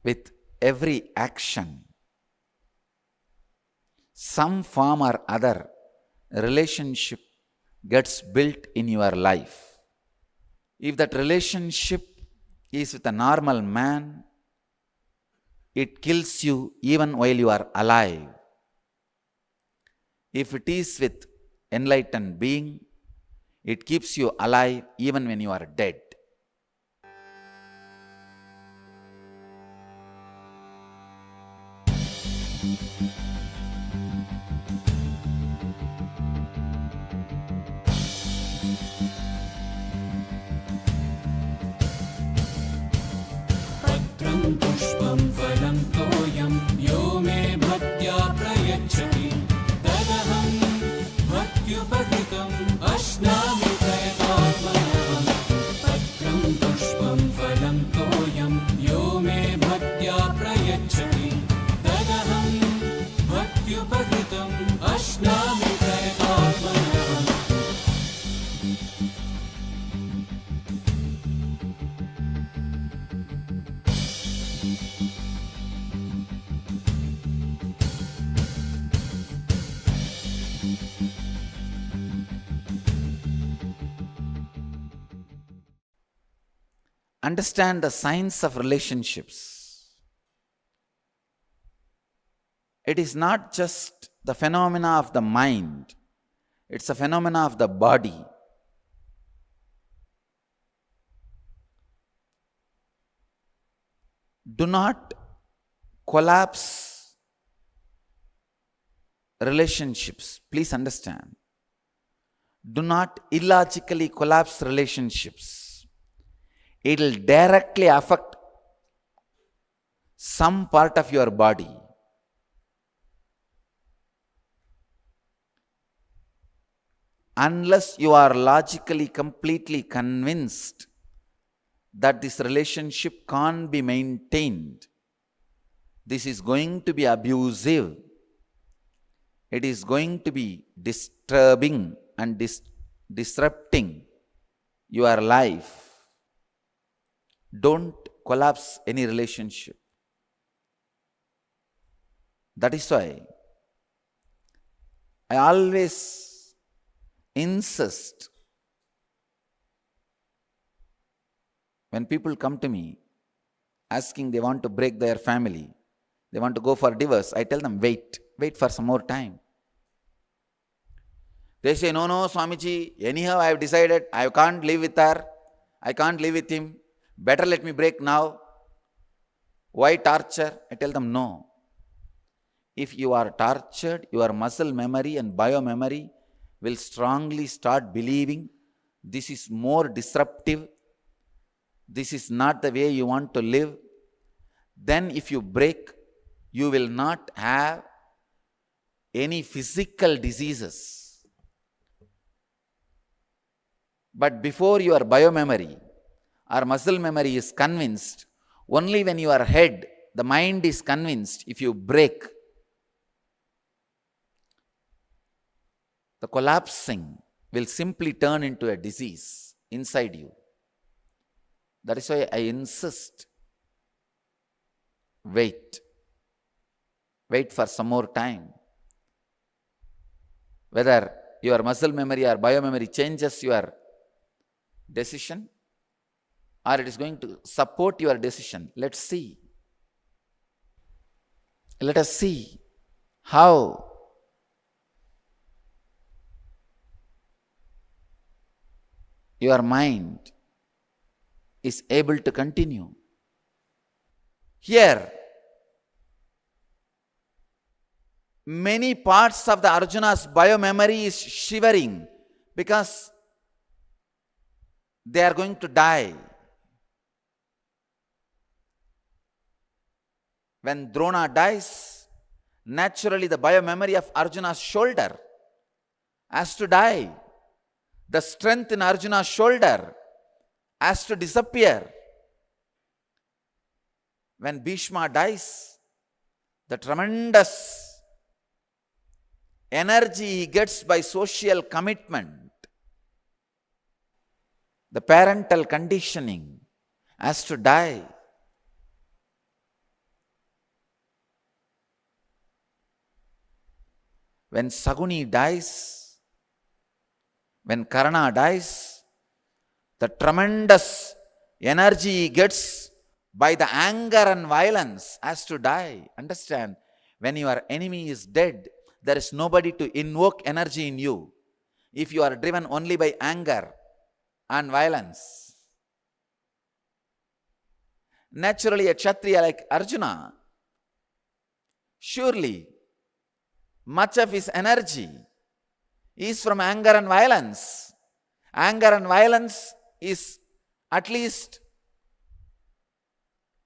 with every action, some form or other relationship gets built in your life. If that relationship is with a normal man, it kills you even while you are alive. If it is with enlightened being, it keeps you alive even when you are dead. पुष्पं फलं तोयं यो मे भक्त्या प्रयच्छति तदहं भक्त्युपहृतम् अश्नामि प्रयतात्मनः। पत्रं पुष्पं फलं तोयं यो मे भक्त्या प्रयच्छति तदहं भक्त्युपहृतम् अश्नामि प्रयतात्मनः। Understand the science of relationships. It is not just the phenomena of the mind, it's a phenomena of the body. Do not collapse relationships. Please understand. Do not illogically collapse relationships. It will directly affect some part of your body. Unless you are logically completely convinced that this relationship can't be maintained, this is going to be abusive, it is going to be disturbing and disrupting your life, don't collapse any relationship. That is why I always insist when people come to me asking they want to break their family, they want to go for divorce, I tell them wait for some more time. They say, no, Swamiji, anyhow I have decided I can't live with her, I can't live with him. Better let me break now. Why torture? I tell them no. If you are tortured, your muscle memory and biomemory will strongly start believing this is more disruptive, this is not the way you want to live. Then if you break, you will not have any physical diseases. But before your biomemory or muscle memory is convinced, only when your head, the mind is convinced, if you break, the collapsing will simply turn into a disease inside you. That is why I insist, wait for some more time. Whether your muscle memory or biomemory changes your decision, or it is going to support your decision. Let's see. Let us see how your mind is able to continue. Here, many parts of the Arjuna's biomemory is shivering because they are going to die. When Drona dies, naturally the biomemory of Arjuna's shoulder has to die. The strength in Arjuna's shoulder has to disappear. When Bhishma dies, the tremendous energy he gets by social commitment, the parental conditioning has to die. when Saguni dies, when Karna dies, the tremendous energy he gets by the anger and violence has to die. Understand? When your enemy is dead, there is nobody to invoke energy in you. If you are driven only by anger and violence. Naturally, a Kshatriya like Arjuna, surely much of his energy is from anger and violence. Anger and violence is at least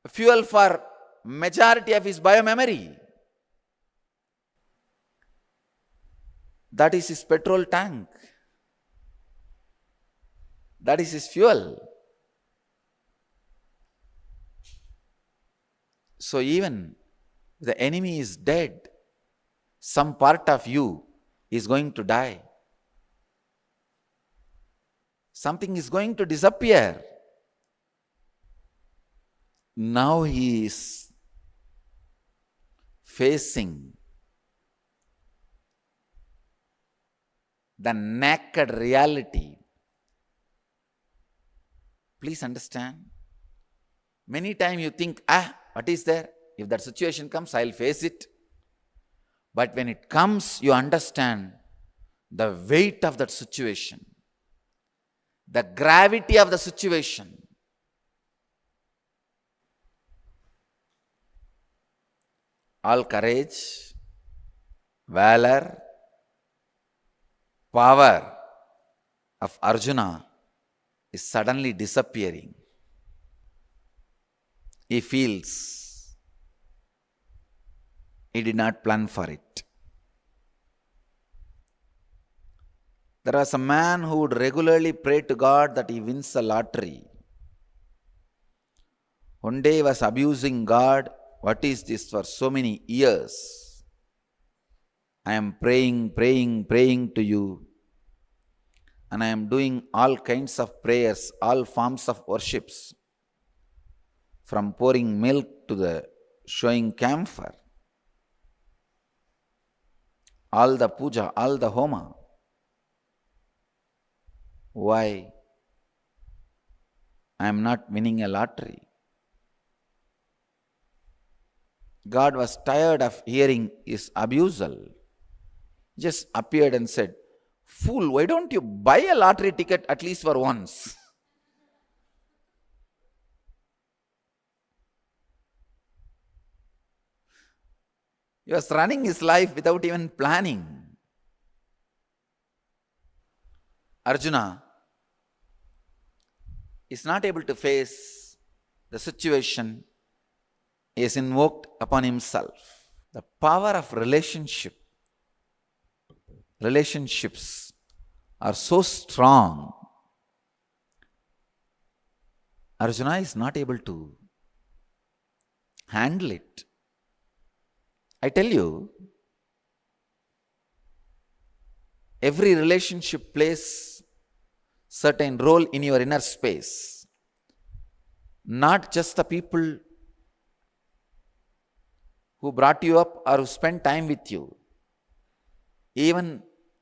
fuel for majority of his biomemory. That is his petrol tank. That is his fuel. So even if the enemy is dead, some part of you is going to die. Something is going to disappear. Now he is facing the naked reality. Please understand. Many times you think, what is there? If that situation comes, I'll face it. But when it comes, you understand the weight of that situation, the gravity of the situation. All courage, valor, power of Arjuna is suddenly disappearing. He feels he did not plan for it. There was a man who would regularly pray to God that he wins the lottery. One day he was abusing God. What is this for so many years? I am praying to you. And I am doing all kinds of prayers, all forms of worships. From pouring milk to the showing camphor. All the puja, all the homa. Why? I am not winning a lottery. God was tired of hearing his abusal. Just appeared and said, "Fool, why don't you buy a lottery ticket at least for once?" He was running his life without even planning. Arjuna is not able to face the situation. He is invoked upon himself. The power of relationships are so strong. Arjuna is not able to handle it. I tell you, every relationship plays certain role in your inner space. Not just the people who brought you up or who spent time with you. Even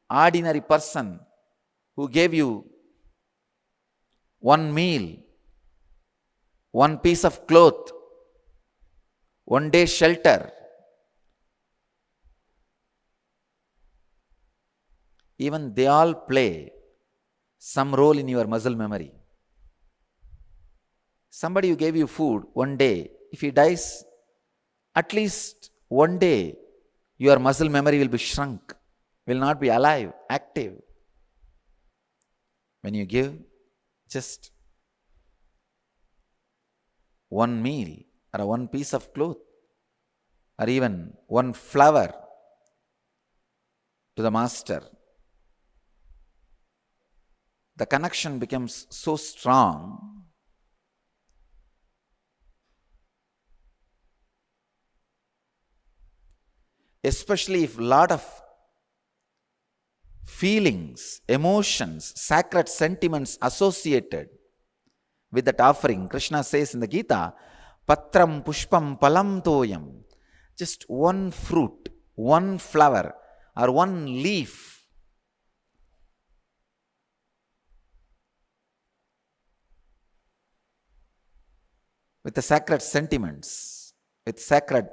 ordinary person who gave you one meal, one piece of cloth, one day shelter. Even they all play some role in your muscle memory. Somebody who gave you food one day, if he dies, at least one day your muscle memory will be shrunk, will not be alive, active. When you give just one meal or one piece of cloth or even one flower to the master, the connection becomes so strong. Especially if a lot of feelings, emotions, sacred sentiments associated with that offering. Krishna says in the Gita, Patram Pushpam Palam Toyam. Just one fruit, one flower, or one leaf, with the sacred sentiments, with sacred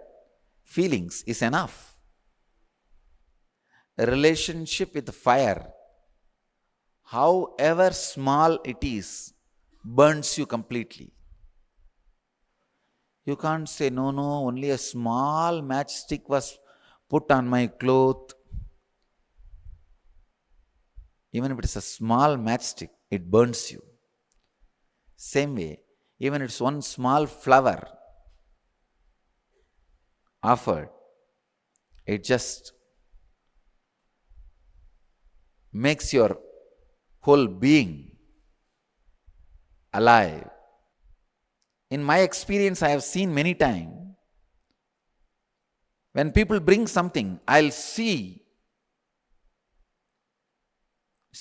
feelings is enough. A relationship with fire, however small it is, burns you completely. You can't say, no, only a small matchstick was put on my cloth. Even if it is a small matchstick, it burns you. Same way, even if it's one small flower offered, it just makes your whole being alive. In my experience, I have seen many times, when people bring something, I'll see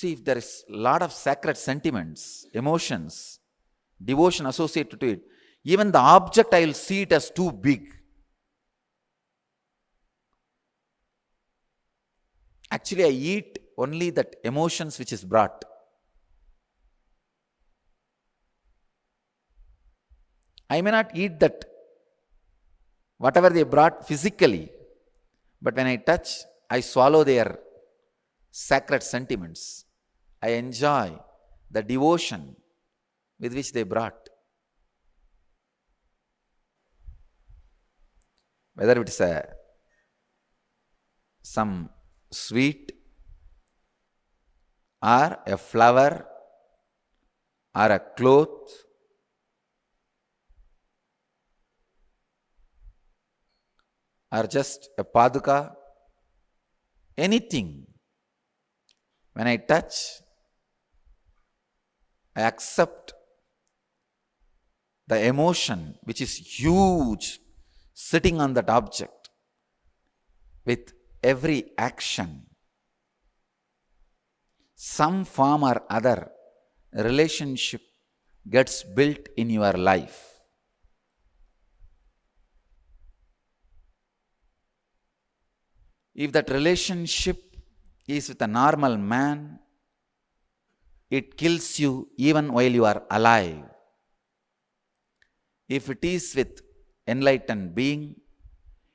if there is a lot of sacred sentiments, emotions, devotion associated to it. Even the object, I will see it as too big. Actually, I eat only that emotions which is brought. I may not eat that, whatever they brought physically, but when I touch, I swallow their sacred sentiments. I enjoy the devotion with which they brought. Whether it's some sweet, or a flower, or a cloth, or just a paduka, anything. When I touch, I accept the emotion which is huge sitting on that object with every action. Some form or other relationship gets built in your life. If that relationship is with a normal man, it kills you even while you are alive. If it is with enlightened being,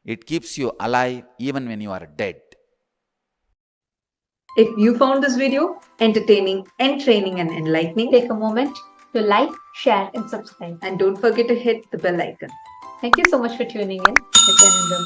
it keeps you alive even when you are dead. If you found this video entertaining, entraining and enlightening, take a moment to like, share and subscribe. And don't forget to hit the bell icon. Thank you so much for tuning in. Nithyanandam.